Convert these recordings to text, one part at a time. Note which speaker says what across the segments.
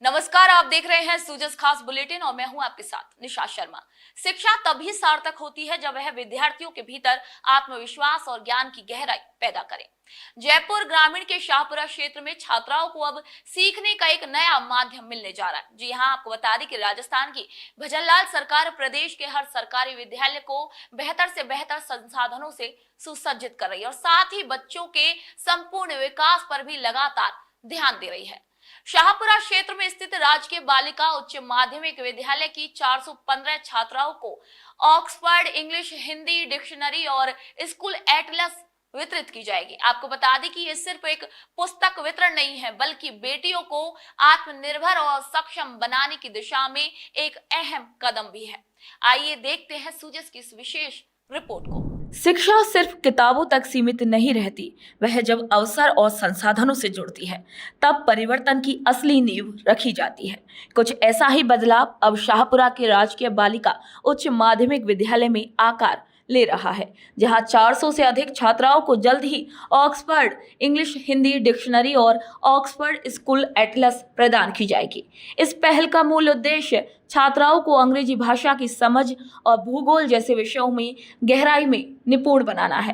Speaker 1: नमस्कार, आप देख रहे हैं सूजस खास बुलेटिन और मैं हूं आपके साथ निशा शर्मा। शिक्षा तभी सार्थक होती है जब वह विद्यार्थियों के भीतर आत्मविश्वास और ज्ञान की गहराई पैदा करे। जयपुर ग्रामीण के शाहपुरा क्षेत्र में छात्राओं को अब सीखने का एक नया माध्यम मिलने जा रहा है। जी हां, आपको बता दें कि राजस्थान की भजनलाल सरकार प्रदेश के हर सरकारी विद्यालय को बेहतर से बेहतर संसाधनों से सुसज्जित कर रही है और साथ ही बच्चों के संपूर्ण विकास पर भी लगातार ध्यान दे रही है। शाहपुरा क्षेत्र में स्थित राजकीय बालिका उच्च माध्यमिक विद्यालय की 415 छात्राओं को ऑक्सफोर्ड इंग्लिश हिंदी डिक्शनरी और स्कूल एटलस वितरित की जाएगी। आपको बता दें कि ये सिर्फ एक पुस्तक वितरण नहीं है, बल्कि बेटियों को आत्मनिर्भर और सक्षम बनाने की दिशा में एक अहम कदम भी है। आइए देखते हैं सूजस की इस विशेष रिपोर्ट को। शिक्षा सिर्फ किताबों तक सीमित नहीं रहती, वह जब अवसर और संसाधनों से जुड़ती है तब परिवर्तन की असली नींव रखी जाती है। कुछ ऐसा ही बदलाव अब शाहपुरा के राजकीय बालिका उच्च माध्यमिक विद्यालय में आकार ले रहा है, जहां 400 से अधिक छात्राओं को जल्द ही ऑक्सफोर्ड इंग्लिश हिंदी डिक्शनरी और ऑक्सफोर्ड स्कूल एटलस प्रदान की जाएगी। इस पहल का मूल उद्देश्य छात्राओं को अंग्रेजी भाषा की समझ और भूगोल जैसे विषयों में गहराई में निपुण बनाना है।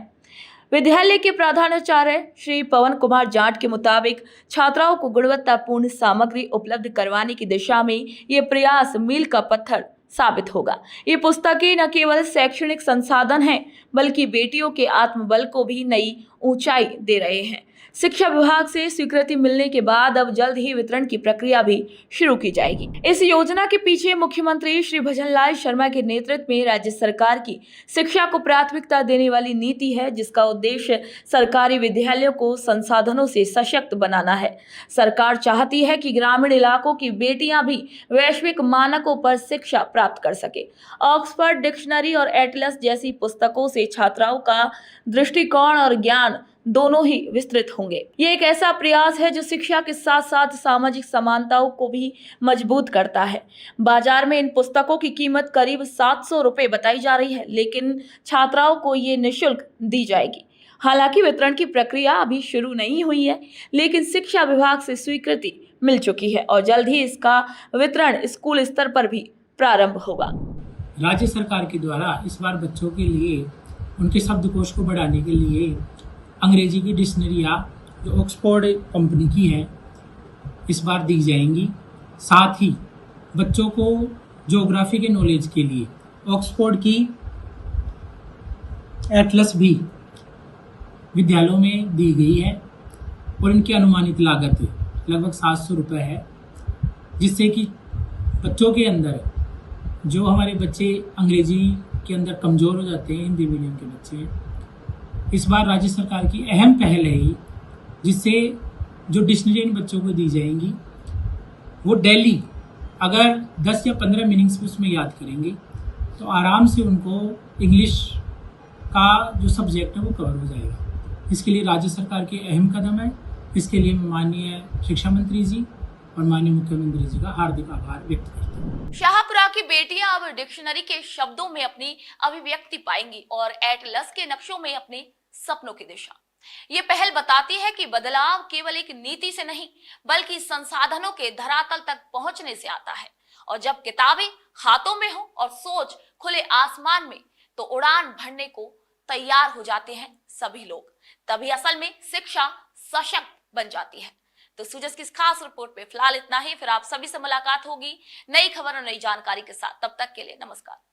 Speaker 1: विद्यालय के प्रधानाचार्य श्री पवन कुमार जाट के मुताबिक छात्राओं को गुणवत्तापूर्ण सामग्री उपलब्ध करवाने की दिशा में ये प्रयास मील का पत्थर साबित होगा। ये पुस्तकें न केवल शैक्षणिक संसाधन हैं, बल्कि बेटियों के आत्मबल को भी नई ऊंचाई दे रहे हैं। शिक्षा विभाग से स्वीकृति मिलने के बाद अब जल्द ही वितरण की प्रक्रिया भी शुरू की जाएगी। इस योजना के पीछे मुख्यमंत्री श्री भजनलाल शर्मा के नेतृत्व में राज्य सरकार की शिक्षा को प्राथमिकता देने वाली नीति है, जिसका उद्देश्य सरकारी विद्यालयों को संसाधनों से सशक्त बनाना है। सरकार चाहती है कि ग्रामीण इलाकों की बेटियां भी वैश्विक मानकों पर शिक्षा प्राप्त कर सके। ऑक्सफोर्ड डिक्शनरी और एटलस जैसी पुस्तकों से छात्राओं का दृष्टिकोण और ज्ञान दोनों ही विस्तृत होंगे। ये एक ऐसा प्रयास है जो शिक्षा के साथ साथ सामाजिक समानताओं को भी मजबूत करता है। बाजार में इन पुस्तकों की कीमत करीब 700 रुपए बताई जा रही है, लेकिन छात्राओं को ये निःशुल्क दी जाएगी। हालांकि वितरण की प्रक्रिया अभी शुरू नहीं हुई है, लेकिन शिक्षा विभाग से स्वीकृति मिल चुकी है और जल्द ही इसका वितरण स्कूल स्तर पर भी प्रारंभ होगा।
Speaker 2: राज्य सरकार के द्वारा इस बार बच्चों के लिए उनके शब्दकोश को बढ़ाने के लिए अंग्रेजी की डिक्शनरियाँ जो ऑक्सफोर्ड कंपनी की है इस बार दी जाएंगी। साथ ही बच्चों को ज्योग्राफी के नॉलेज के लिए ऑक्सफोर्ड की एटलस भी विद्यालयों में दी गई है और इनकी अनुमानित लागत लगभग 700 रुपये है, जिससे कि बच्चों के अंदर जो हमारे बच्चे अंग्रेजी के अंदर कमज़ोर हो जाते हैं, हिंदी मीडियम के बच्चे, इस बार राज्य सरकार की अहम पहल है ही, जिससे जो डिक्शनरी इन बच्चों को दी जाएंगी वो डेली अगर 10 या 15 मीनिंग्स उसमें याद करेंगे तो आराम से उनको इंग्लिश का जो सब्जेक्ट है वो कवर हो जाएगा। इसके लिए राज्य सरकार की अहम कदम है। इसके लिए मैं माननीय शिक्षा मंत्री जी और माननीय मुख्यमंत्री जी का हार्दिक आभार व्यक्त करता हूँ।
Speaker 1: शाहपुरा की बेटियां अब डिक्शनरी के शब्दों में अपनी अभिव्यक्ति पाएंगी और एटलस के नक्शों में अपने सपनों की दिशा। ये पहल बताती है कि बदलाव केवल एक नीति से नहीं, बल्कि संसाधनों के धरातल तक पहुंचने से आता है। और जब किताबें हाथों में हो और सोच खुले आसमान में, तो उड़ान भरने को तैयार हो जाते हैं सभी लोग। तभी असल में शिक्षा सशक्त बन जाती है। तो सूजस की इस खास रिपोर्ट पे फिलहाल इतना ही। फिर आप सभी से मुलाकात होगी नई खबर और नई जानकारी के साथ। तब तक के लिए नमस्कार।